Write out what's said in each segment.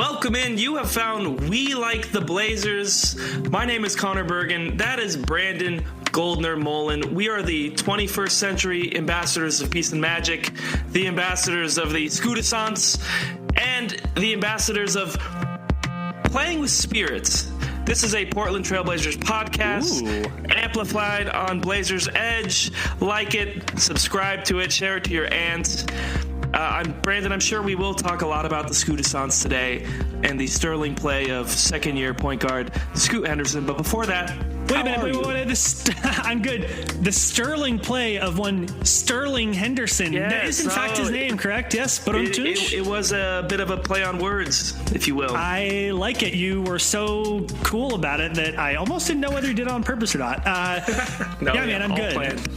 Welcome in. You have found We Like the Blazers. My name is Conor Bergen. That is Brandon Goldner-Mullen. We are the 21st century ambassadors of peace and magic, the ambassadors of the Scootaissance, and the ambassadors of playing with spirits. This is a Portland Trailblazers podcast, amplified on Blazers Edge. Like it, subscribe to it, share it to your aunts. I'm Brandon. I'm sure we will talk a lot about the Scootaissance today and the sterling play of second-year point guard Scoot Henderson. But before that, wait a minute. I'm good. The sterling play of one Sterling Henderson. Yes, that is in fact his name, correct? Yes. But it was a bit of a play on words, if you will. I like it. You were so cool about it that I almost didn't know whether you did it on purpose or not. Man, I'm good. Planned.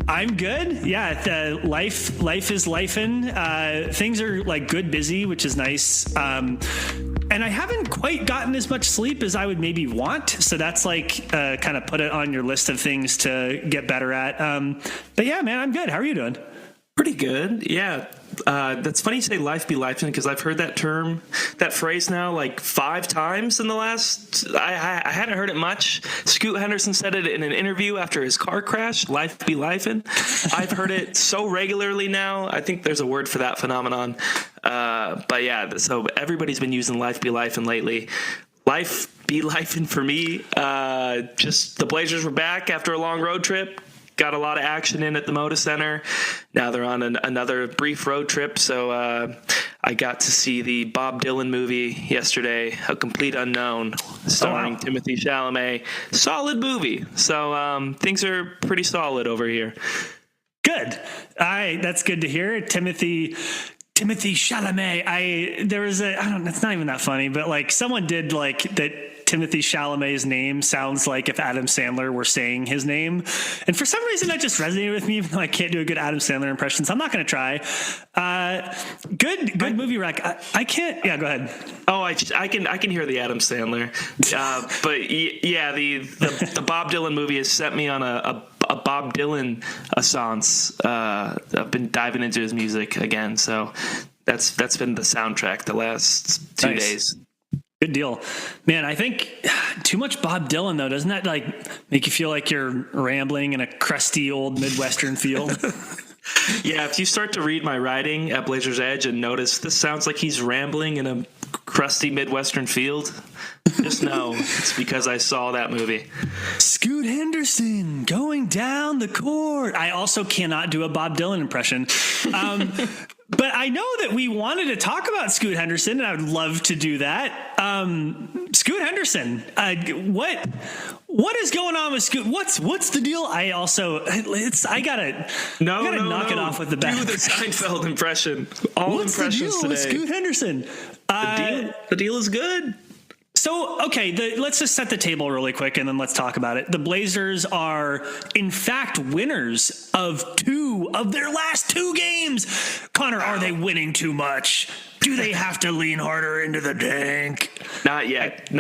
I'm good. Yeah, life is lifing. Things are like good, busy, which is nice. And I haven't quite gotten as much sleep as I would maybe want. So that's like kind of put it on your list of things to get better at. But yeah, man, I'm good. How are you doing? Pretty good. Yeah. That's funny you say life be lifing, because I've heard that phrase now like 5 times in the last, I hadn't heard it much. Scoot Henderson said it in an interview after his car crash, life be lifing. I've heard it so regularly now. I think there's a word for that phenomenon. But yeah, so everybody's been using life be lifing lately. Life be lifing for me. Just the Blazers were back after a long road trip. Got a lot of action in at the Moda Center. Now they're on another brief road trip. So I got to see the Bob Dylan movie yesterday, A Complete Unknown, starring Timothy Chalamet. Solid movie. So things are pretty solid over here. Good. That's good to hear. Timothy Chalamet. It's not even that funny, but like someone did like that. Timothy Chalamet's name sounds like if Adam Sandler were saying his name. And for some reason that just resonated with me, even though I can't do a good Adam Sandler impression. So I'm not going to try. Good movie rec. I can't. Yeah, go ahead. Oh, I can hear the Adam Sandler. But yeah, the Bob Dylan movie has set me on a Bob Dylan assance. I've been diving into his music again. So that's been the soundtrack the last 2 days. Good deal, man. I think too much Bob Dylan though, doesn't that like make you feel like you're rambling in a crusty old Midwestern field? Yeah, if you start to read my writing at Blazers Edge and notice this sounds like he's rambling in a crusty Midwestern field, just know it's because I saw that movie. Scoot Henderson going down the court. I also cannot do a Bob Dylan impression. But I know that we wanted to talk about Scoot Henderson, and I would love to do that. Scoot Henderson, what is going on with Scoot? What's the deal? I gotta knock it off with the bad. Do the Seinfeld impression. What's impressions the deal today. With Scoot Henderson? The deal is good. So, okay, let's just set the table really quick and then let's talk about it. The Blazers are, in fact, winners of 2 of their last 2 games. Connor, are they winning too much? Do they have to lean harder into the tank? Not yet.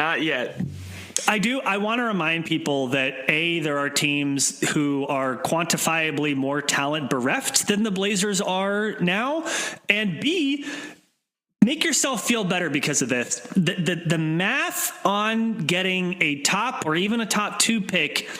I want to remind people that A, there are teams who are quantifiably more talent bereft than the Blazers are now, and B, make yourself feel better because of this. The math on getting a top or even a top 2 pick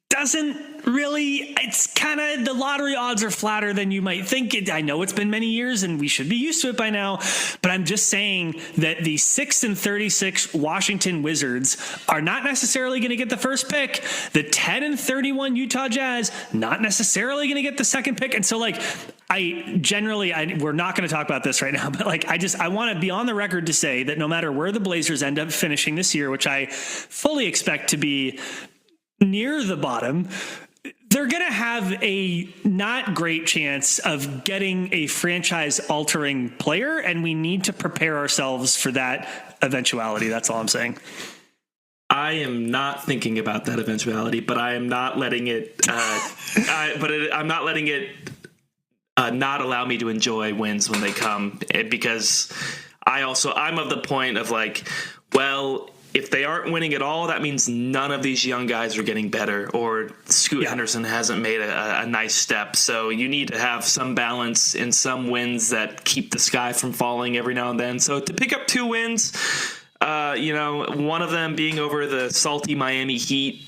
doesn't really, it's kind of, the lottery odds are flatter than you might think. I know it's been many years and we should be used to it by now, but I'm just saying that the 6-36 Washington Wizards are not necessarily going to get the first pick. The 10-31 Utah Jazz, not necessarily going to get the second pick. And so like, we're not going to talk about this right now, but like, I want to be on the record to say that no matter where the Blazers end up finishing this year, which I fully expect to be near the bottom, they're going to have a not great chance of getting a franchise-altering player, and we need to prepare ourselves for that eventuality. That's all I'm saying. I am not thinking about that eventuality, but I am not letting it. I'm not letting it not allow me to enjoy wins when they come, because I'm of the point of like, well, if they aren't winning at all, that means none of these young guys are getting better, or Scoot Henderson hasn't made a nice step. So you need to have some balance and some wins that keep the sky from falling every now and then. So to pick up 2 wins, one of them being over the salty Miami Heat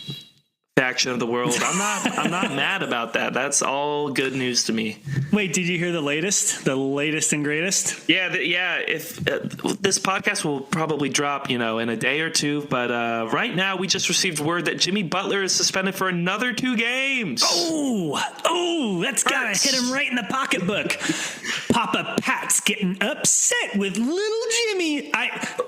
faction of the world, I'm not mad about that. That's all good news to me. Wait, did you hear the latest and greatest? Yeah. If this podcast will probably drop, in a day or two, but right now we just received word that Jimmy Butler is suspended for another 2 games. Oh, that's gotta hit him right in the pocketbook. Papa Pat's getting upset with little Jimmy.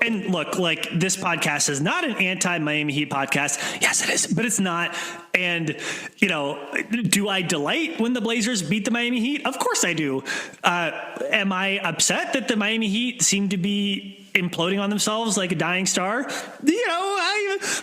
And look, like, this podcast is not an anti-Miami Heat podcast. Yes, it is, but it's not. And, do I delight when the Blazers beat the Miami Heat? Of course I do. Am I upset that the Miami Heat seem to be imploding on themselves like a dying star?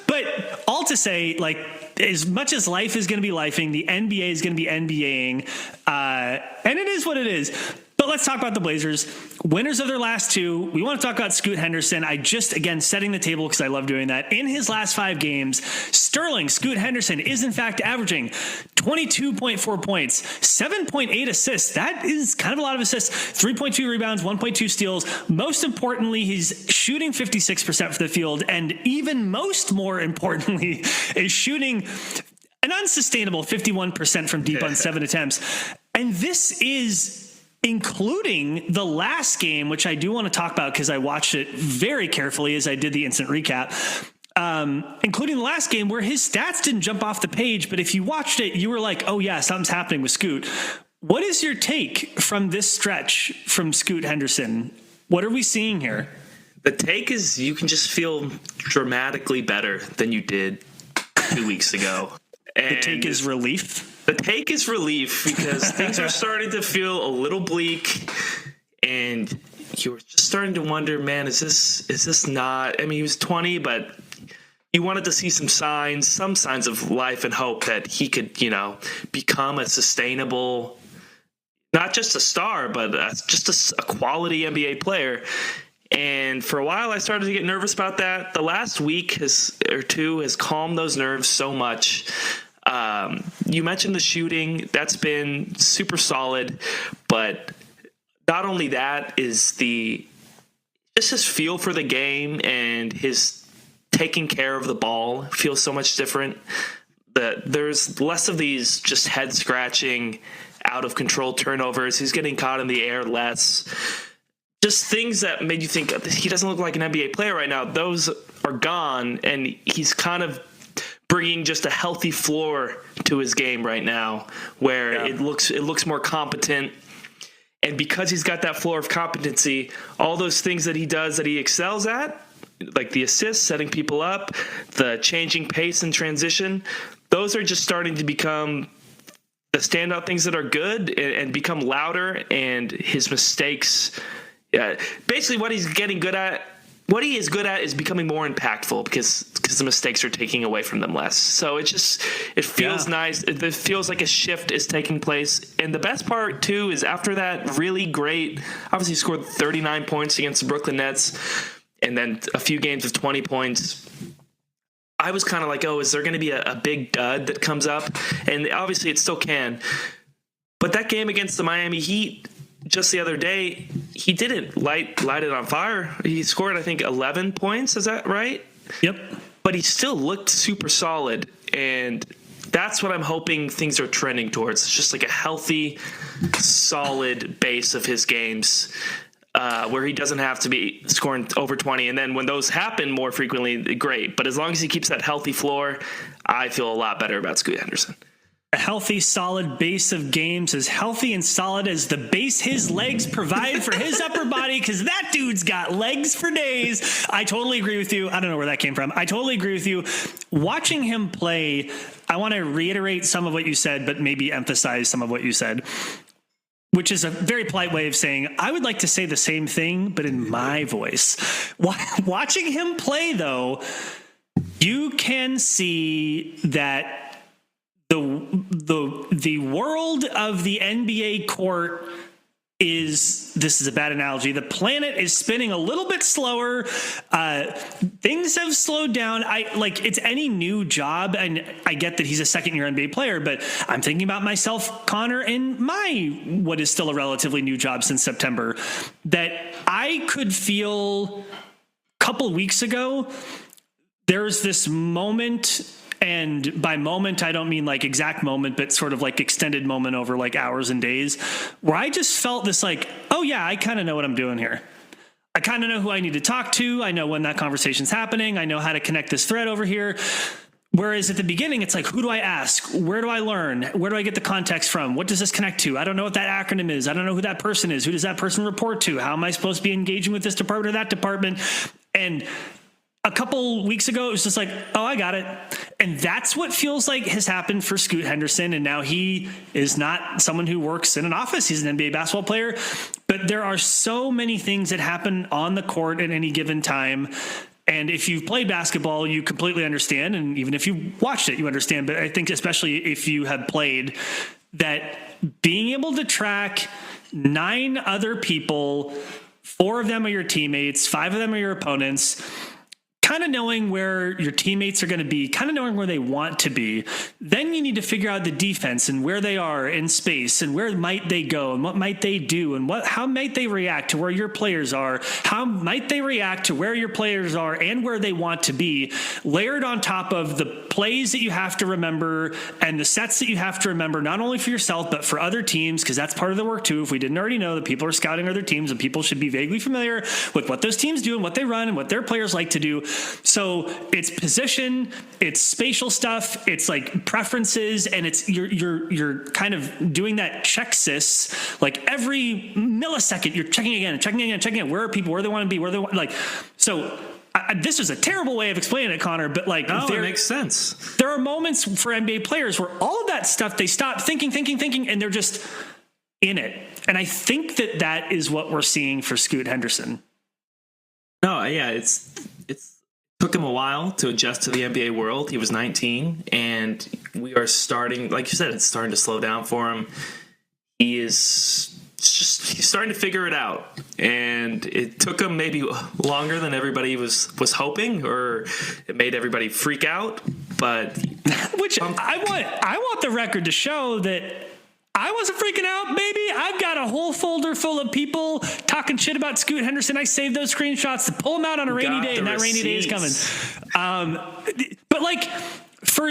But all to say, like, as much as life is going to be lifing, the NBA is going to be NBAing, and it is what it is. But let's talk about the Blazers. Winners of their last 2. We want to talk about Scoot Henderson. Again, setting the table because I love doing that. In his last 5 games, Scoot Henderson is in fact averaging 22.4 points, 7.8 assists. That is kind of a lot of assists. 3.2 rebounds, 1.2 steals. Most importantly, he's shooting 56% for the field. And even more importantly, is shooting an unsustainable 51% from deep on 7 attempts. And this is including the last game, which I do want to talk about because I watched it very carefully as I did the instant recap, including the last game where his stats didn't jump off the page. But if you watched it, you were like, oh, yeah, something's happening with Scoot. What is your take from this stretch from Scoot Henderson? What are we seeing here? The take is you can just feel dramatically better than you did 2 weeks ago. And the take is relief. The take is relief because things are starting to feel a little bleak, and you're just starting to wonder, man, is this not? I mean, he was 20, but you wanted to see some signs of life and hope that he could, become a sustainable, not just a star, but just a quality NBA player. And for a while, I started to get nervous about that. The last week or 2 has calmed those nerves so much. You mentioned the shooting. That's been super solid. But not only that is just his feel for the game and his taking care of the ball feels so much different. There's less of these just head scratching, out of control turnovers. He's getting caught in the air less. Just things that made you think he doesn't look like an NBA player right now. Those are gone, and he's kind of bringing just a healthy floor to his game right now, where it looks more competent. And because he's got that floor of competency, all those things that he does that he excels at, like the assists, setting people up, the changing pace and transition, those are just starting to become the standout things that are good and become louder. And his mistakes, basically what he's getting good at, what he is good at is becoming more impactful because the mistakes are taking away from them less. So it feels nice. It feels like a shift is taking place. And the best part, too, is after that really great, obviously scored 39 points against the Brooklyn Nets and then a few games of 20 points. I was kind of like, is there going to be a big dud that comes up? And obviously it still can. But that game against the Miami Heat, just the other day, he didn't light it on fire. He scored, I think, 11 points. Is that right? Yep. But he still looked super solid, and that's what I'm hoping things are trending towards. It's just like a healthy, solid base of his games where he doesn't have to be scoring over 20. And then when those happen more frequently, great. But as long as he keeps that healthy floor, I feel a lot better about Scoot Henderson. A healthy, solid base of games, as healthy and solid as the base his legs provide for his upper body, because that dude's got legs for days. I totally agree with you. I don't know where that came from. I totally agree with you. Watching him play, I want to reiterate some of what you said, but maybe emphasize some of what you said, which is a very polite way of saying, I would like to say the same thing, but in my voice. Watching him play, though, you can see that the world of the NBA court this is a bad analogy. The planet is spinning a little bit slower. Things have slowed down. It's any new job, and I get that he's a second-year NBA player, but I'm thinking about myself, Connor, in what is still a relatively new job since September, that I could feel a couple weeks ago, there's this moment. And by moment, I don't mean like exact moment, but sort of like extended moment over like hours and days, where I just felt this like, oh yeah, I kind of know what I'm doing here. I kind of know who I need to talk to. I know when that conversation's happening. I know how to connect this thread over here. Whereas at the beginning, it's like, who do I ask? Where do I learn? Where do I get the context from? What does this connect to? I don't know what that acronym is. I don't know who that person is. Who does that person report to? How am I supposed to be engaging with this department or that department? And a couple weeks ago, it was just like, oh, I got it. And that's what feels like has happened for Scoot Henderson. And now he is not someone who works in an office. He's an NBA basketball player. But there are so many things that happen on the court at any given time. And if you've played basketball, you completely understand. And even if you watched it, you understand. But I think especially if you have played, that being able to track 9 other people, 4 of them are your teammates, 5 of them are your opponents, kind of knowing where your teammates are going to be, kind of knowing where they want to be. Then you need to figure out the defense and where they are in space and where might they go and what might they do and how might they react to where your players are, how might they react to where your players are and where they want to be, layered on top of the plays that you have to remember and the sets that you have to remember, not only for yourself, but for other teams, because that's part of the work too. If we didn't already know that people are scouting other teams and people should be vaguely familiar with what those teams do and what they run and what their players like to do. So it's position, it's spatial stuff, it's like preferences, and it's you're kind of doing that check sys, like every millisecond you're checking again and checking again and checking again. Where are people? Where they want to be? Where they want, like so. This is a terrible way of explaining it, Connor, but like, no, it makes sense. There are moments for NBA players where all of that stuff, they stop thinking, and they're just in it. And I think that is what we're seeing for Scoot Henderson. No, yeah, it's took him a while to adjust to the NBA world. He was 19, and we are starting, like you said, it's starting to slow down for him. He's starting to figure it out, and it took him maybe longer than everybody was hoping, or it made everybody freak out. But which I want the record to show that I wasn't freaking out, baby. I've got a whole folder full of people talking shit about Scoot Henderson. I saved those screenshots to pull them out on a rainy day, and that rainy day is coming. But like,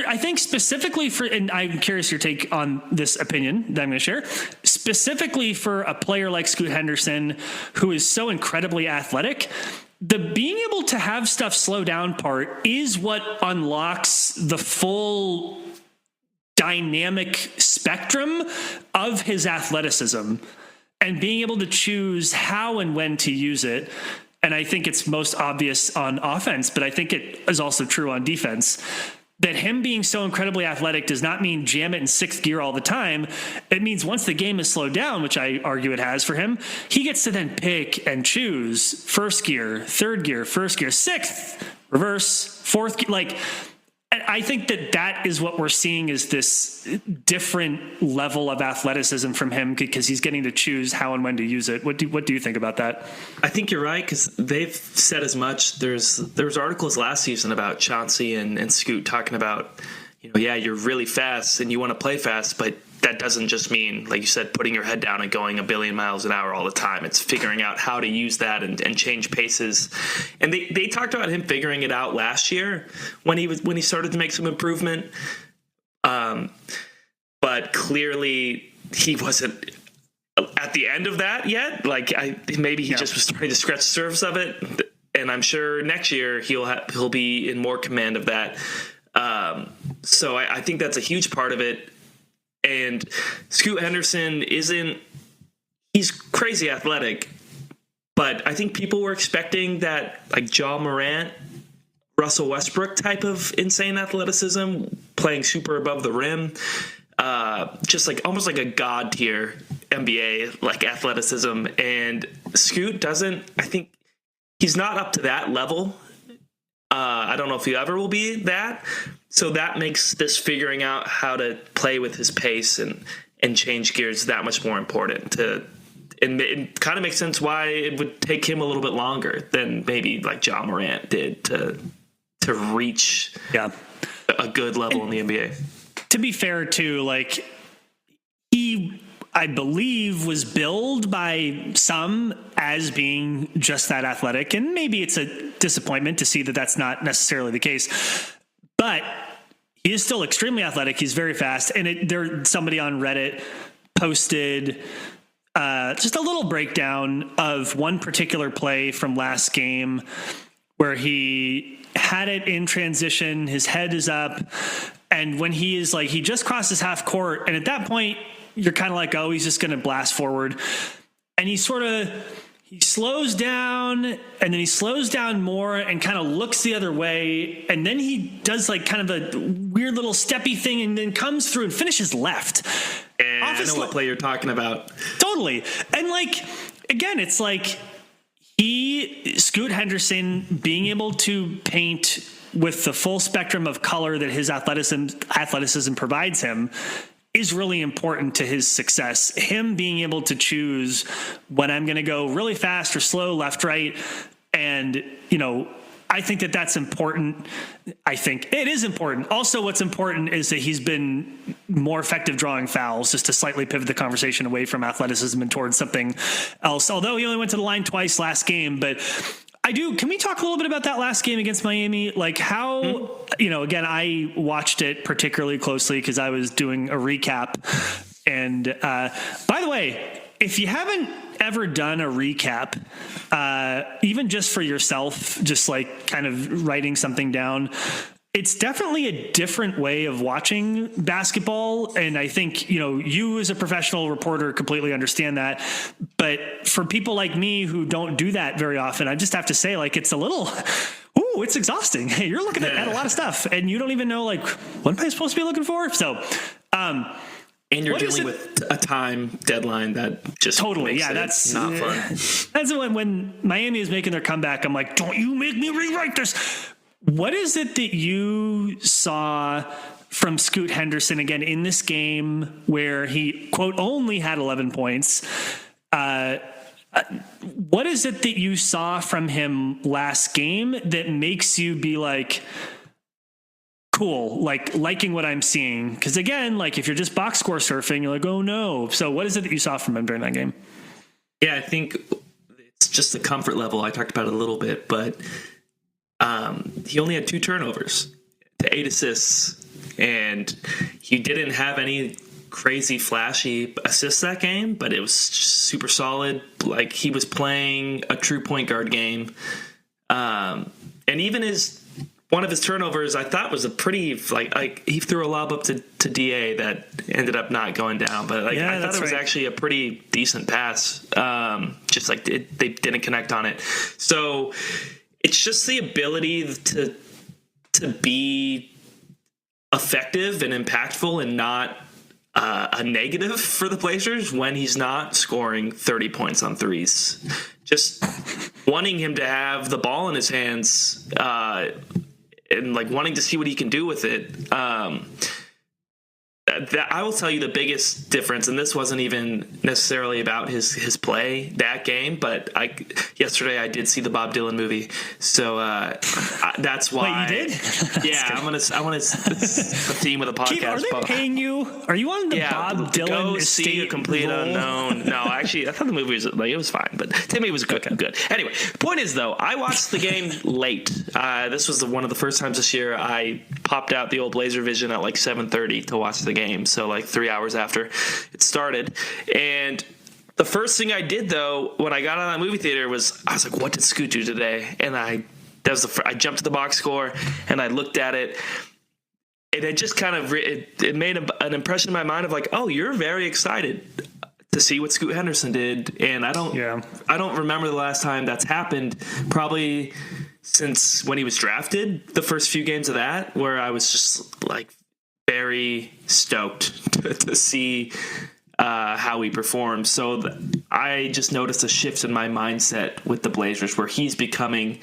I think specifically and I'm curious your take on this opinion that I'm going to share, specifically for a player like Scoot Henderson, who is so incredibly athletic, the being able to have stuff slow down part is what unlocks the full dynamic spectrum of his athleticism and being able to choose how and when to use it. And I think it's most obvious on offense, but I think it is also true on defense. That him being so incredibly athletic does not mean jam it in 6th gear all the time. It means once the game is slowed down, which I argue it has for him, he gets to then pick and choose 1st gear, 3rd gear, 1st gear, 6th, reverse, 4th gear. Like, and I think that is what we're seeing is this different level of athleticism from him because he's getting to choose how and when to use it. What do you think about that? I think you're right, because they've said as much. There was articles last season about Chauncey and Scoot talking about, yeah, you're really fast and you want to play fast, but that doesn't just mean, like you said, putting your head down and going a billion miles an hour all the time. It's figuring out how to use that and change paces. And they talked about him figuring it out last year when he started to make some improvement. But clearly he wasn't at the end of that yet. Like maybe he just was starting to scratch the surface of it. And I'm sure next year he'll be in more command of that. So I think that's a huge part of it. And Scoot Henderson he's crazy athletic, but I think people were expecting that like Ja Morant, Russell Westbrook type of insane athleticism, playing super above the rim, just like almost like a god tier NBA like athleticism. And Scoot I think he's not up to that level. I don't know if he ever will be that. So that makes this figuring out how to play with his pace and change gears that much more important to it kind of makes sense why it would take him a little bit longer than maybe like John Morant did to reach a good level in the NBA. To be fair, too, like he, I believe, was billed by some as being just that athletic, and maybe it's a disappointment to see that that's not necessarily the case, but he is still extremely athletic. He's very fast, and somebody on Reddit posted just a little breakdown of one particular play from last game where he had it in transition, his head is up, and when he is like, he just crosses half court, and at that point you're kind of like, oh, he's just going to blast forward, and he slows down, and then he slows down more and kind of looks the other way, and then he does like kind of a weird little steppy thing and then comes through and finishes left. And I know what play you're talking about. Totally. And like, again, it's like Scoot Henderson being able to paint with the full spectrum of color that his athleticism provides him is really important to his success. Him being able to choose when I'm going to go really fast or slow, left, right. And, I think that that's important. I think it is important. Also, what's important is that he's been more effective drawing fouls, just to slightly pivot the conversation away from athleticism and towards something else. Although he only went to the line twice last game, but can we talk a little bit about that last game against Miami? Like how, again, I watched it particularly closely because I was doing a recap. And by the way, if you haven't ever done a recap, even just for yourself, just like kind of writing something down, it's definitely a different way of watching basketball. And I think, you as a professional reporter completely understand that. But for people like me who don't do that very often, I just have to say, like, it's a little, it's exhausting. Hey, you're looking at a lot of stuff and you don't even know, like, what am I supposed to be looking for? So, and you're dealing with a time deadline that just makes that's not fun. That's when Miami is making their comeback. I'm like, don't you make me rewrite this. What is it that you saw from Scoot Henderson again in this game where he, quote, only had 11 points? What is it that you saw from him last game that makes you be like, cool, like liking what I'm seeing? Because again, like if you're just box score surfing, you're like, oh no. So what is it that you saw from him during that game? Yeah, I think it's just the comfort level. I talked about it a little bit, but he only had 2 turnovers to 8 assists, and he didn't have any crazy flashy assists that game, but it was super solid. Like he was playing a true point guard game. And even one of his turnovers, I thought was a pretty, like he threw a lob up to DA that ended up not going down. But I thought it was actually a pretty decent pass. Just like they didn't connect on it. So it's just the ability to be effective and impactful and not a negative for the Blazers when he's not scoring 30 points on threes. Just wanting him to have the ball in his hands and like wanting to see what he can do with it. That I will tell you the biggest difference, and this wasn't even necessarily about his play that game, but yesterday I did see the Bob Dylan movie, so that's why. Wait, you did? Yeah, I want to. It's a theme of the podcast. Keith, are they paying you? Are you on the Bob Dylan go estate see a complete role? Unknown? No, actually, I thought the movie was it was fine, but to me it was good. Okay. Good. Anyway, point is though, I watched the game late. This was one of the first times this year I popped out the old Blazer Vision at like 7:30 to watch the game. So like 3 hours after it started. And the first thing I did though, when I got out of that movie theater I was like, what did Scoot do today? And I jumped to the box score and I looked at it. And it just kind of, it made an impression in my mind of like, oh, you're very excited to see what Scoot Henderson did. And I don't remember the last time that's happened, probably since when he was drafted, the first few games of that, where I was just like, very stoked to see how he performs. So I just noticed a shift in my mindset with the Blazers where he's becoming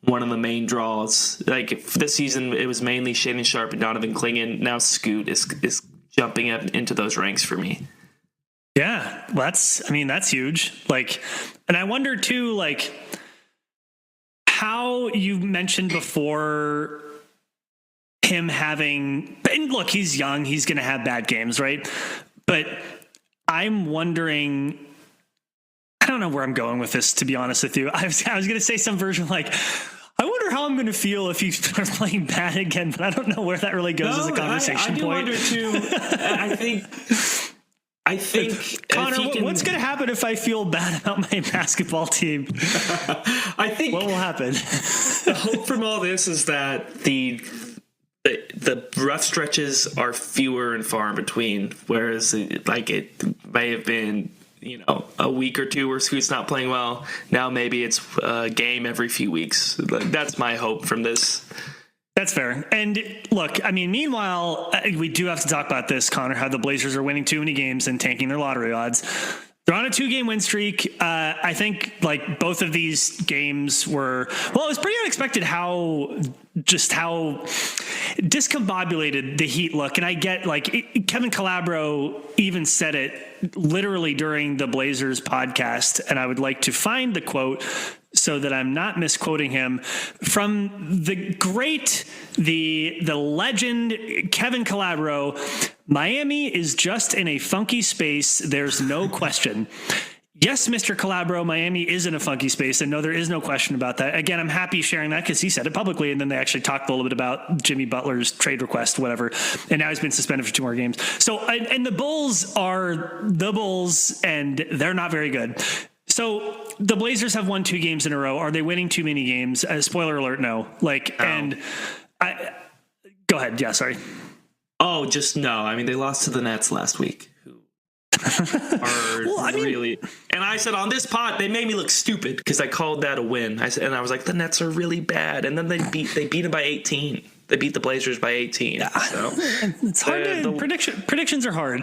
one of the main draws. Like this season, it was mainly Shaedon Sharpe and Donovan Clingan. Now Scoot is jumping up into those ranks for me. Yeah, that's huge. Like, and I wonder too, like, how you mentioned before him having, and look, he's young, he's going to have bad games, right? But I'm wondering, I don't know where I'm going with this, to be honest with you. I was going to say some version like, I wonder how I'm going to feel if you start playing bad again, but I don't know where that really goes as a conversation I do point. wonder too. I think Connor, what's going to happen if I feel bad about my basketball team? I think what will happen? The hope from all this is that the rough stretches are fewer and far in between, whereas it may have been, a week or two where Scoot's not playing well. Now maybe it's a game every few weeks. That's my hope from this. That's fair. And look, I mean, meanwhile, we do have to talk about this, Connor, how the Blazers are winning too many games and tanking their lottery odds. They're on a 2-game win streak. I think like both of these games were, well, it was pretty unexpected how discombobulated the Heat look. And I get like Kevin Calabro even said it literally during the Blazers podcast. And I would like to find the quote so that I'm not misquoting him, from the great, the legend, Kevin Calabro. Miami is just in a funky space. There's no question. Yes, Mr. Calabro, Miami is in a funky space, and no, there is no question about that. Again, I'm happy sharing that because he said it publicly, and then they actually talked a little bit about Jimmy Butler's trade request, whatever, and now he's been suspended for 2 more games. So, and the Bulls are the Bulls, and they're not very good. So the Blazers have won 2 games in a row. Are they winning too many games? Spoiler alert, no. And go ahead. Yeah, sorry. Oh, just no. I mean, they lost to the Nets last week, who are really. And I said on this pod, they made me look stupid because I called that a win. I was like, the Nets are really bad, and then they beat them by 18. They beat the Blazers by 18. So it's hard predictions are hard.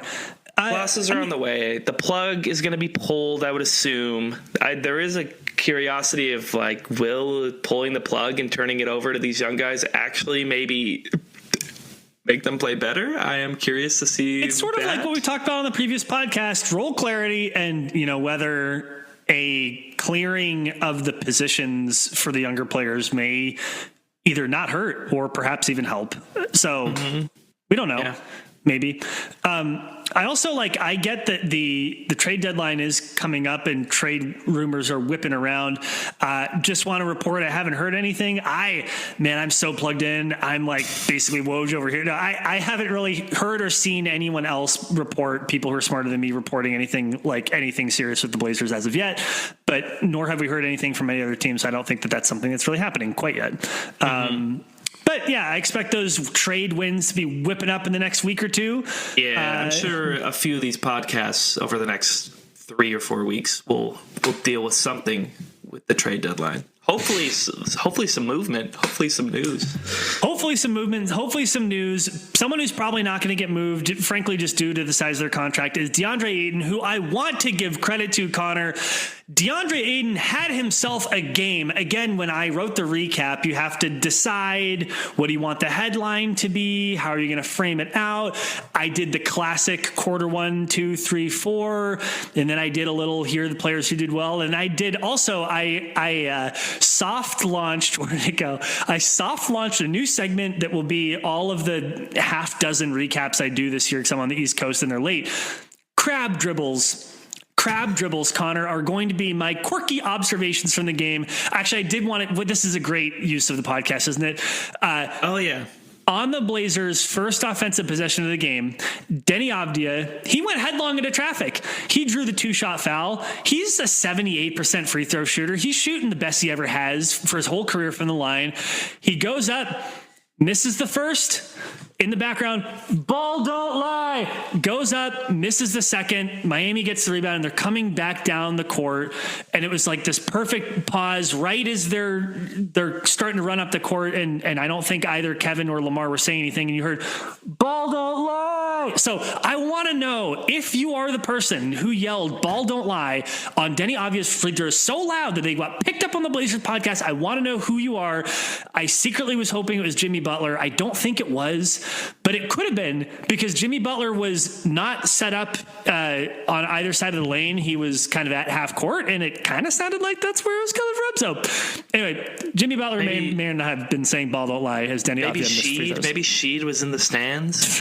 Losses are on the way. The plug is going to be pulled, I would assume. There is a curiosity of will pulling the plug and turning it over to these young guys actually maybe make them play better? I am curious to see. It's sort of like what we talked about on the previous podcast, role clarity and, whether a clearing of the positions for the younger players may either not hurt or perhaps even help. So we don't know. Yeah. Maybe. I also I get that the trade deadline is coming up and trade rumors are whipping around. Just want to report I haven't heard anything. I'm so plugged in. I'm basically Woj over here. No, I haven't really heard or seen anyone else report, people who are smarter than me, reporting anything serious with the Blazers as of yet. But nor have we heard anything from any other teams. So I don't think that that's something that's really happening quite yet. But yeah, I expect those trade wins to be whipping up in the next week or 2. Yeah, I'm sure a few of these podcasts over the next 3 or 4 weeks will deal with something with the trade deadline. Hopefully some movement. Hopefully some news. Hopefully some movement. Hopefully some news. Someone who's probably not going to get moved, frankly, just due to the size of their contract, is DeAndre Ayton, who I want to give credit to, Connor. DeAndre Ayton had himself a game. Again, when I wrote the recap, you have to decide what do you want the headline to be? How are you going to frame it out? I did the classic quarter 1, 2, 3, 4. And then I did a little here are the players who did well. And I did also, I soft launched, where did it go? I soft launched a new segment that will be all of the half dozen recaps I do this year because I'm on the East Coast and they're late. Crab dribbles, Connor, are going to be my quirky observations from the game. Actually, I did want it. This is a great use of the podcast, isn't it? Oh, yeah. On the Blazers' first offensive possession of the game, Denny Avdia, he went headlong into traffic. He drew the 2-shot foul. He's a 78% free throw shooter. He's shooting the best he ever has for his whole career from the line. He goes up, misses the first. In the background, ball don't lie, goes up, misses the second. Miami gets the rebound, and they're coming back down the court. And it was this perfect pause right as they're starting to run up the court. And I don't think either Kevin or Lamar were saying anything. And you heard, ball don't lie. out. So I want to know if you are the person who yelled "Ball don't lie" on Denny Obvious free throws so loud that they got picked up on the Blazers podcast. I want to know who you are. I secretly was hoping it was Jimmy Butler. I don't think it was, but it could have been, because Jimmy Butler was not set up on either side of the lane. He was kind of at half court, and it kind of sounded like that's where it was coming from. So anyway, Jimmy Butler may not have been saying "Ball don't lie" as Denny Obvious free throws. Maybe Sheed was in the stands.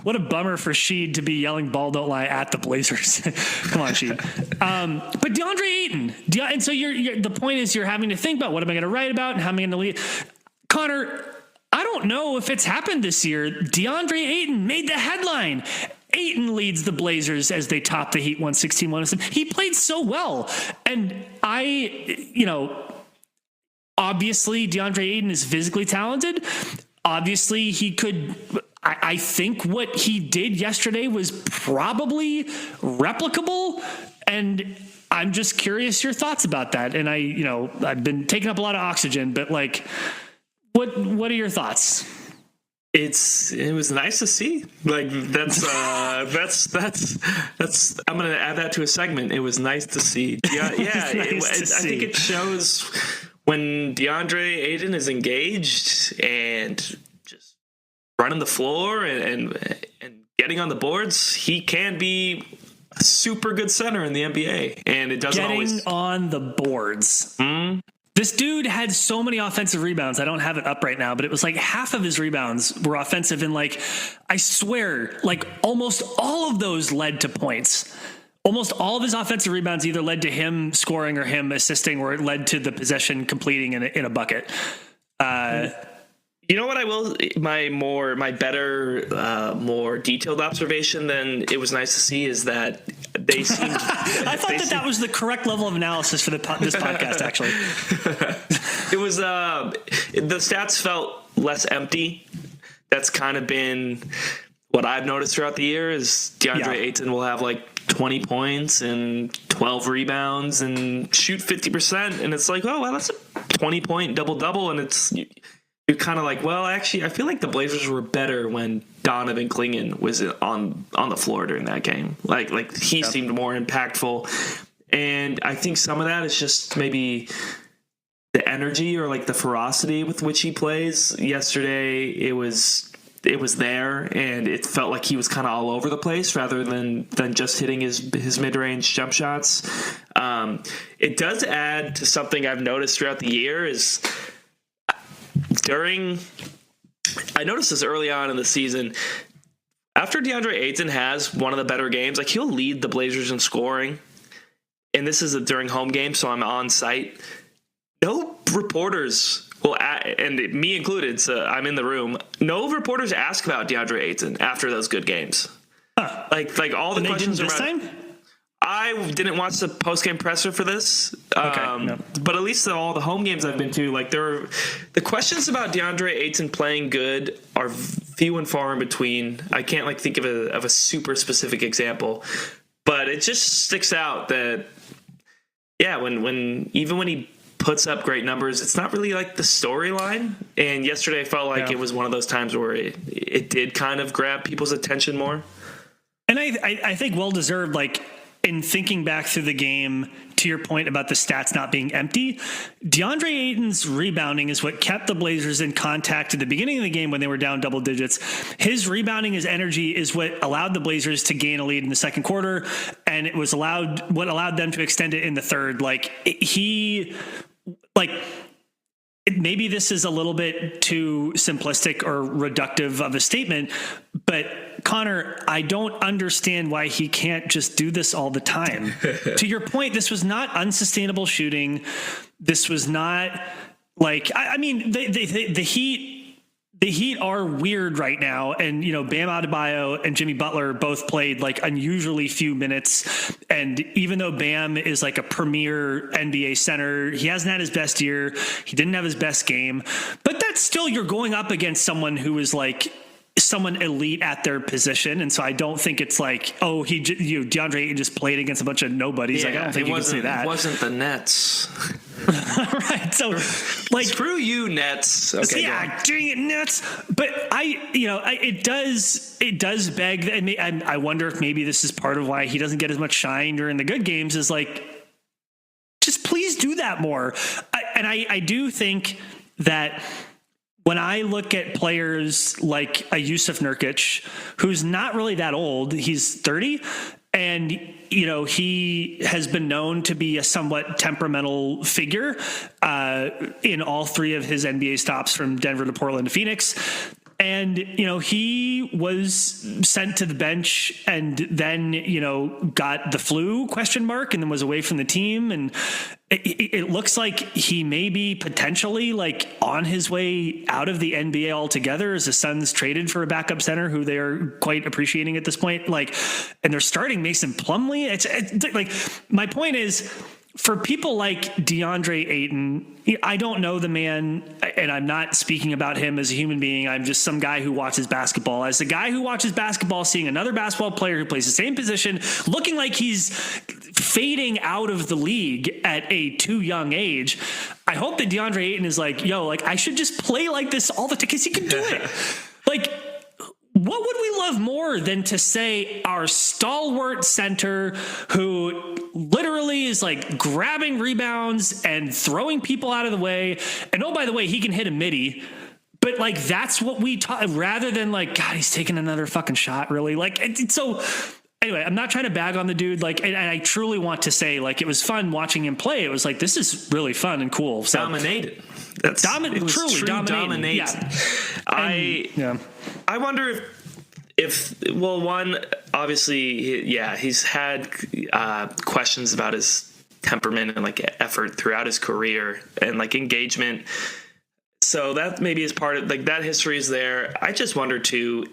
What a bummer for Sheed to be yelling "Ball don't lie" at the Blazers. Come on, Sheed. But DeAndre Ayton, and so the point is you're having to think about, what am I going to write about and how am I going to lead? Connor, I don't know if it's happened this year. DeAndre Ayton made the headline. Ayton leads the Blazers as they top the Heat 116-107. He played so well. And obviously DeAndre Ayton is physically talented. Obviously he could, I think what he did yesterday was probably replicable. And I'm just curious your thoughts about that. And I've been taking up a lot of oxygen, but like, what are your thoughts? It was nice to see. Like that's I'm gonna add that to a segment. It was nice to see. Yeah, I think it shows when DeAndre Ayton is engaged and just running the floor and getting on the boards, he can be a super good center in the NBA. And it doesn't always getting on the boards. Mm-hmm. This dude had so many offensive rebounds. I don't have it up right now, but it was like half of his rebounds were offensive. And like, I swear, like almost all of those led to points. Almost all of his offensive rebounds either led to him scoring or him assisting, or it led to the possession completing in a bucket. You know what I will, my better, more detailed observation than it was nice to see is that they seemed... I thought that was the correct level of analysis for this podcast, actually. It was, the stats felt less empty. That's kind of been what I've noticed throughout the year is DeAndre Ayton will have like 20 points and 12 rebounds and shoot 50%. And it's like, oh, well, that's a 20-point double-double. And you're kind of like, well, actually, I feel like the Blazers were better when Donovan Clingan was on the floor during that game. Like he seemed more impactful. And I think some of that is just maybe the energy or like the ferocity with which he plays. Yesterday, it was there, and it felt like he was kind of all over the place rather than just hitting his mid-range jump shots. It does add to something I've noticed throughout the year is I noticed this early on in the season, after DeAndre Ayton has one of the better games, like he'll lead the Blazers in scoring, and this is during home game, so I'm on site. No reporters will, and me included, so I'm in the room. No reporters ask about DeAndre Ayton after those good games. Huh. Like all the and questions they didn't this time? I didn't watch the post-game presser for this, okay, no. But at least all the home games I've been to, like the questions about DeAndre Ayton playing good are few and far in between. I can't think of a super specific example, but it just sticks out that when he puts up great numbers, it's not really like the storyline. And yesterday I felt like it was one of those times where it did kind of grab people's attention more. And I think well-deserved, like, in thinking back through the game, to your point about the stats not being empty, DeAndre Ayton's rebounding is what kept the Blazers in contact at the beginning of the game when they were down double digits. His rebounding, his energy is what allowed the Blazers to gain a lead in the second quarter, and it was what allowed them to extend it in the third. Maybe this is a little bit too simplistic or reductive of a statement, but Connor, I don't understand why he can't just do this all the time. To your point, this was not unsustainable shooting. This was not like, the Heat are weird right now, and Bam Adebayo and Jimmy Butler both played like unusually few minutes. And even though Bam is like a premier NBA center, he hasn't had his best year. He didn't have his best game, but that's still, you're going up against someone who is like someone elite at their position. And so I don't think it's like, oh, DeAndre Ayton just played against a bunch of nobodies. Yeah, like, I don't think you can say that. It wasn't the Nets. Right. So, like, screw you, Nets. Okay, yeah, dang it, Nets. But it does beg. I wonder if maybe this is part of why he doesn't get as much shine during the good games. Is like, just please do that more. I do think that when I look at players like a Yusuf Nurkic, who's not really that old, he's 30, and he has been known to be a somewhat temperamental figure in all three of his NBA stops from Denver to Portland to Phoenix. And, he was sent to the bench and then, got the flu ? And then was away from the team. And it looks like he may be potentially like on his way out of the NBA altogether as the Suns traded for a backup center who they are quite appreciating at this point. Like, and they're starting Mason Plumlee. It's like, my point is, for people like DeAndre Ayton, I don't know the man, and I'm not speaking about him as a human being. I'm just some guy who watches basketball. As the guy who watches basketball, seeing another basketball player who plays the same position, looking like he's fading out of the league at a too young age, I hope that DeAndre Ayton is like, I should just play like this all the time because he can do it. Like, what would we love more than to say our stalwart center who literally is like grabbing rebounds and throwing people out of the way, and oh, by the way, he can hit a midi, but like that's what we taught, rather than like, God, he's taking another fucking shot, really. Like, so anyway, I'm not trying to bag on the dude, like, and I truly want to say, like, it was fun watching him play. It was like, this is really fun and cool. So, dominated. Truly dominating. Yeah. I wonder if one, obviously, he's had questions about his temperament and like effort throughout his career and like engagement. So that maybe is part of like that history is there. I just wonder too,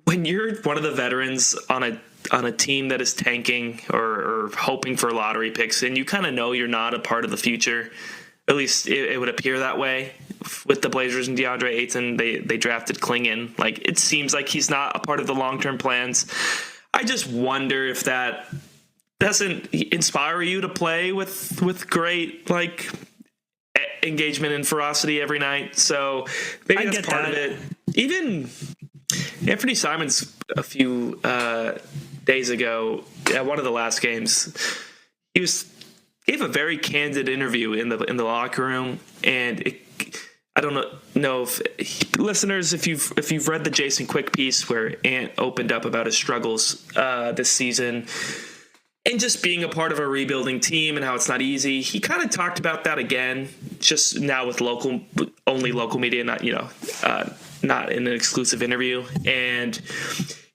when you're one of the veterans on a team that is tanking or hoping for lottery picks, and you kind of know you're not a part of the future. At least it would appear that way with the Blazers and DeAndre Ayton. They drafted Klingon. Like, it seems like he's not a part of the long-term plans. I just wonder if that doesn't inspire you to play with great, like, engagement and ferocity every night. So maybe that's part of it. Even Anthony Simons a few days ago at one of the last games, he gave a very candid interview in the locker room, and I don't know if listeners, if you've read the Jason Quick piece where Ant opened up about his struggles this season and just being a part of a rebuilding team and how it's not easy. He kind of talked about that again, just now with only local media, not not in an exclusive interview. And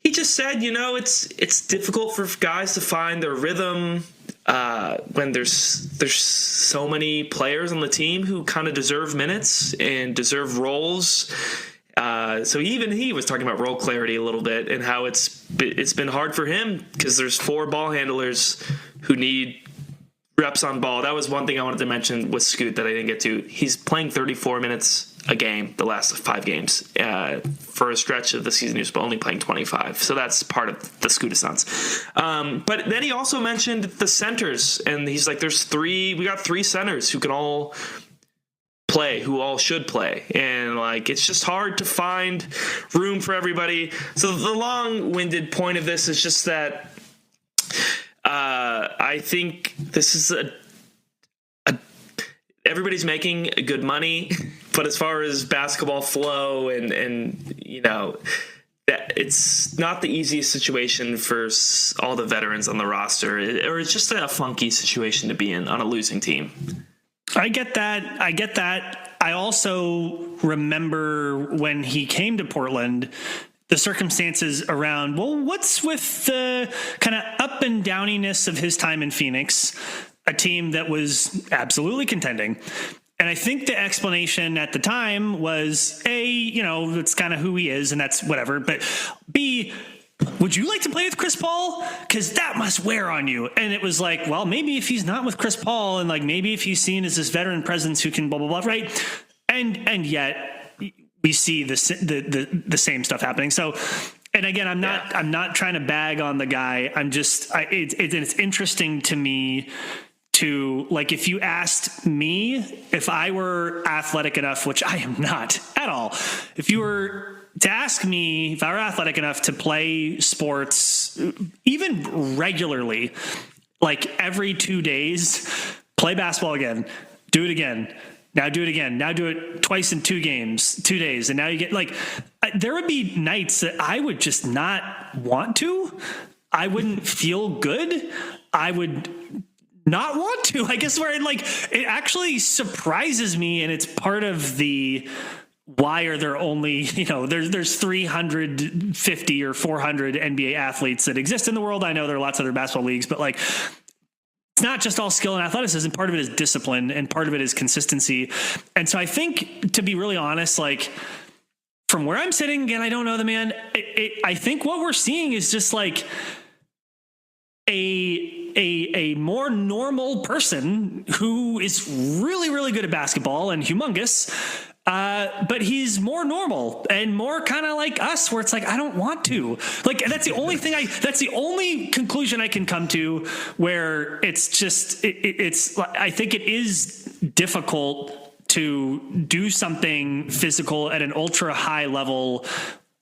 he just said, it's difficult for guys to find their rhythm when there's so many players on the team who kind of deserve minutes and deserve roles. So even he was talking about role clarity a little bit and how it's been hard for him because there's 4 ball handlers who need reps on ball. That was one thing I wanted to mention with Scoot that I didn't get to. He's playing 34 minutes a game the last 5 games. For a stretch of the season, he was only playing 25. So that's part of the Scootaissance. But then he also mentioned the centers, and he's like, we got 3 centers who can all play, who all should play. And like, it's just hard to find room for everybody. So the long-winded point of this is just that I think this is everybody's making good money, but as far as basketball flow and that it's not the easiest situation for all the veterans on the roster, or it's just a funky situation to be in on a losing team. I get that. I also remember when he came to Portland, the circumstances around, what's with the kind of up and downiness of his time in Phoenix, a team that was absolutely contending. And I think the explanation at the time was, A, it's kind of who he is, and that's whatever. But B, would you like to play with Chris Paul? Because that must wear on you. And it was like, well, maybe if he's not with Chris Paul, and like maybe if he's seen as this veteran presence who can blah, blah, blah, right? And yet we see the same stuff happening. So, and again, I'm not trying to bag on the guy. I'm just, it's interesting to me to, like, if you asked me if I were athletic enough, which I am not at all, if you were to ask me if I were athletic enough to play sports even regularly, like every 2 days, play basketball again, do it again, now do it again, now do it twice in 2 days, and now you get, like, there would be nights that I would just not want to. I wouldn't feel good. I would not want to, I guess, where it actually surprises me. And it's part of the, why are there only, there's 350 or 400 NBA athletes that exist in the world. I know there are lots of other basketball leagues, but like, it's not just all skill and athleticism. Part of it is discipline, and part of it is consistency. And so I think, to be really honest, like, from where I'm sitting, again, I don't know the man. I think what we're seeing is just like a more normal person who is really, really good at basketball and humongous, but he's more normal and more kind of like us, where it's like, I don't want to. Like, that's the only thing that's the only conclusion I can come to, where it's just, it's, I think it is difficult to do something physical at an ultra high level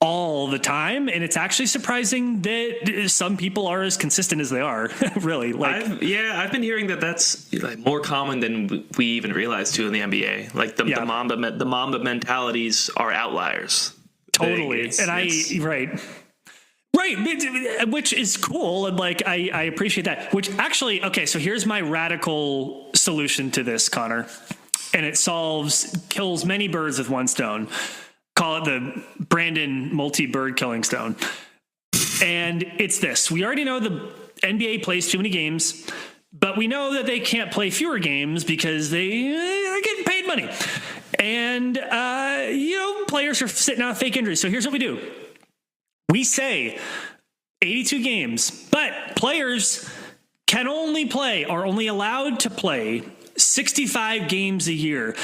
all the time. And it's actually surprising that some people are as consistent as they are. Really. Like, I've been hearing that that's like more common than we even realize too in the NBA. Like the Mamba mentalities are outliers. Totally. Right. Which is cool. And like, I appreciate that, which actually, okay. So here's my radical solution to this, Connor, and it kills many birds with one stone. Call it the Brandon multi-bird killing stone. And it's this. We already know the NBA plays too many games, but we know that they can't play fewer games because they're getting paid money. And, players are sitting out fake injuries. So here's what we do. We say 82 games, but players are only allowed to play 65 games a year.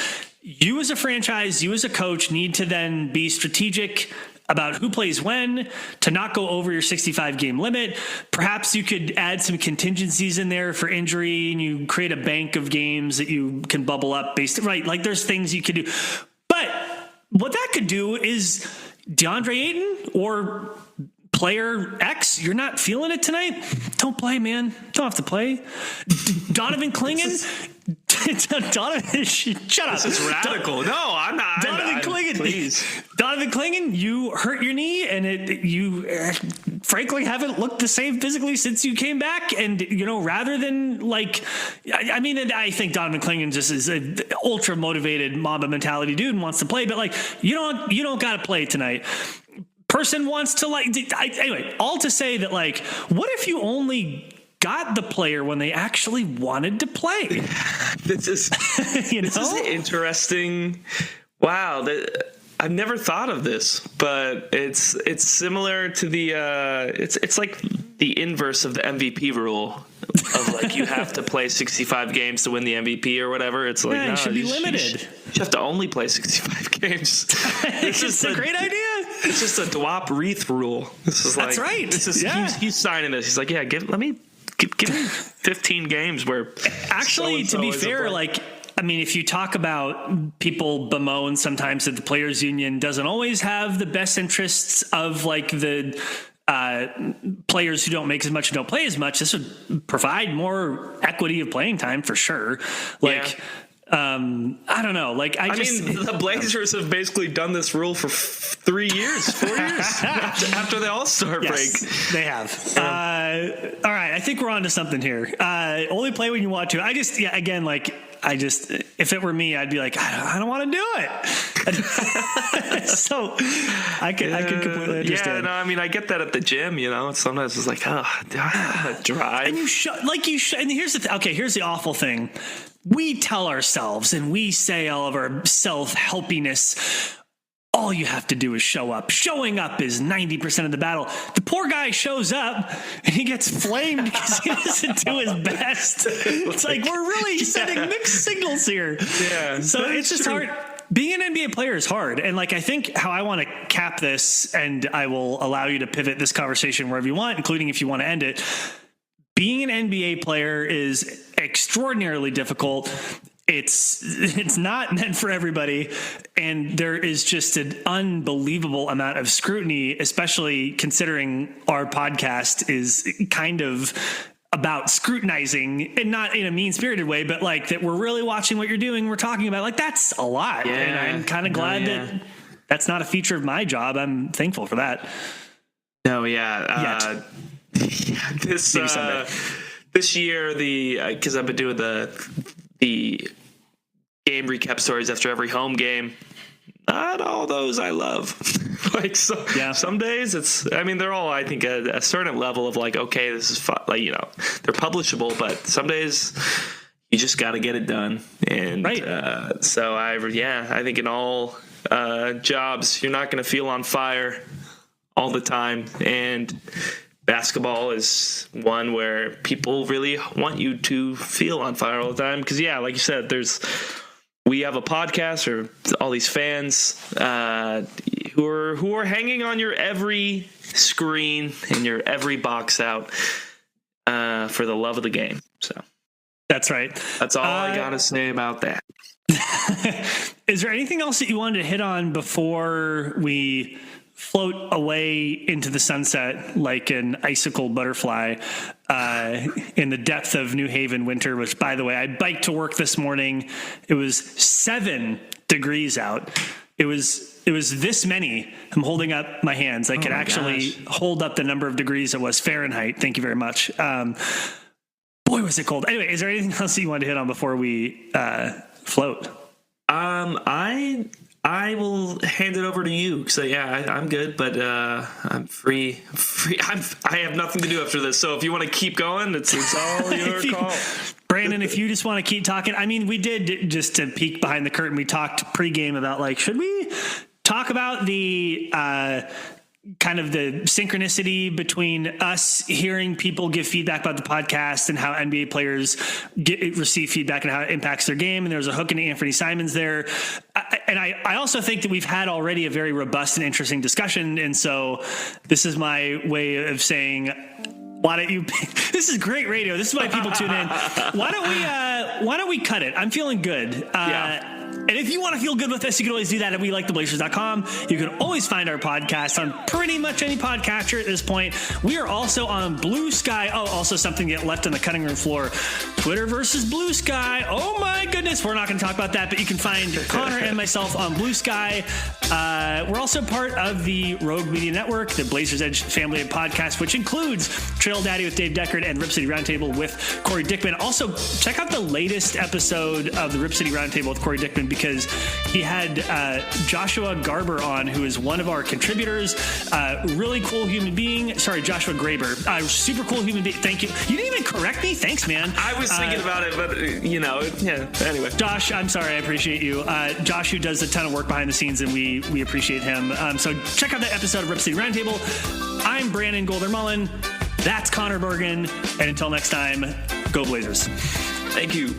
You as a franchise, you as a coach need to then be strategic about who plays when, to not go over your 65 game limit. Perhaps you could add some contingencies in there for injury, and you create a bank of games that you can bubble up right? Like, there's things you could do. But what that could do is DeAndre Ayton or player X, you're not feeling it tonight? Don't play, man. Don't have to play. Donovan Clingan. Donovan, shut up. This is radical. No, I'm not. Donovan Clingan. Please. Donovan Clingan, you hurt your knee, and you frankly haven't looked the same physically since you came back. And, rather than like, I think Donovan Clingan just is an ultra motivated Mamba mentality dude and wants to play, but like, you don't got to play tonight. Person wants to anyway, all to say that, like, what if you only got the player when they actually wanted to play? This is is interesting. Wow, I've never thought of this, but it's similar to the it's like the inverse of the MVP rule of like, you have to play 65 games to win the MVP or whatever. It's like, no, you should be limited. You have to only play 65 games. This is a great idea. It's just a Dwap Reith rule. This is That's right. This is he's signing this. He's like, yeah, give me 15 games where actually, to be fair, if you talk about, people bemoan sometimes that the players union doesn't always have the best interests of like the players who don't make as much and don't play as much. This would provide more equity of playing time for sure. I don't know. The Blazers have basically done this rule for 4 years after the All-Star break. They have. All right. I think we're on to something here. Only play when you want to. If it were me, I'd be like, I don't want to do it. So I could completely understand. Yeah, no, I get that at the gym, sometimes it's like, drive. And and here's the here's the awful thing. We tell ourselves, and we say all of our self-helpiness, all you have to do is show up. Showing up is 90% of the battle. The poor guy shows up, and he gets flamed because he doesn't do his best. It's like, we're really sending mixed signals here. Yeah. So it's just hard. Being an NBA player is hard. And I think how I want to cap this, and I will allow you to pivot this conversation wherever you want, including if you want to end it. Being an NBA player is extraordinarily difficult. It's not meant for everybody, and there is just an unbelievable amount of scrutiny, especially considering our podcast is kind of about scrutinizing, and not in a mean-spirited way, but like that we're really watching what you're doing, we're talking about, like, that's a lot. Yeah. And I'm kind of glad that that's not a feature of my job. I'm thankful for that. No, yeah. This year, because I've been doing the game recap stories after every home game. Not all those I love. Some days they're all, I think, a certain level of like, okay, this is fun. Like, they're publishable, but some days you just got to get it done. And so I think in all jobs, you're not going to feel on fire all the time. And basketball is one where people really want you to feel on fire all the time. Because, like you said, we have a podcast or all these fans who are hanging on your every screen and your every box out for the love of the game. So that's right. That's all I got to say about that. Is there anything else that you wanted to hit on before we float away into the sunset like an icicle butterfly in the depth of New Haven winter, which, by the way, I biked to work this morning. It was 7 degrees out. It was this many. I'm holding up my hands. I can actually hold up the number of degrees it was Fahrenheit. Thank you very much. Boy, was it cold. Anyway, is there anything else that you wanted to hit on before we float? I will hand it over to you. So I'm good, but I'm free. I have nothing to do after this. So if you want to keep going, it's all your call. Brandon, if you just want to keep talking, I mean, we did, just to peek behind the curtain, we talked pregame about, like, should we talk about the kind of the synchronicity between us hearing people give feedback about the podcast and how NBA players receive feedback and how it impacts their game. And there's a hook into Anthony Simons there. I also think that we've had already a very robust and interesting discussion. And so this is my way of saying, why don't you, this is great radio. This is why people tune in. Why don't we cut it? I'm feeling good. And if you want to feel good with us, you can always do that at WeLikeTheBlazers.com. You can always find our podcast on pretty much any podcatcher at this point. We are also on BlueSky. Oh, also something that left on the cutting room floor. Twitter versus BlueSky. Oh my goodness. We're not going to talk about that, but you can find Connor and myself on BlueSky. We're also part of the Rogue Media Network, the Blazers Edge family of podcasts, which includes Trail Daddy with Dave Deckard and Rip City Roundtable with Cory Dickman. Also, check out the latest episode of the Rip City Roundtable with Cory Dickman, because he had Joshua Garber on, who is one of our contributors. Really cool human being. Sorry, Joshua Graber. Super cool human being. Thank you. You didn't even correct me. Thanks, man. I was thinking about it, but anyway. Josh, I'm sorry. I appreciate you. Josh, who does a ton of work behind the scenes, and we appreciate him. So check out that episode of Rip City Roundtable. I'm Brandon Golder-Mullen. That's Connor Bergen. And until next time, go Blazers. Thank you.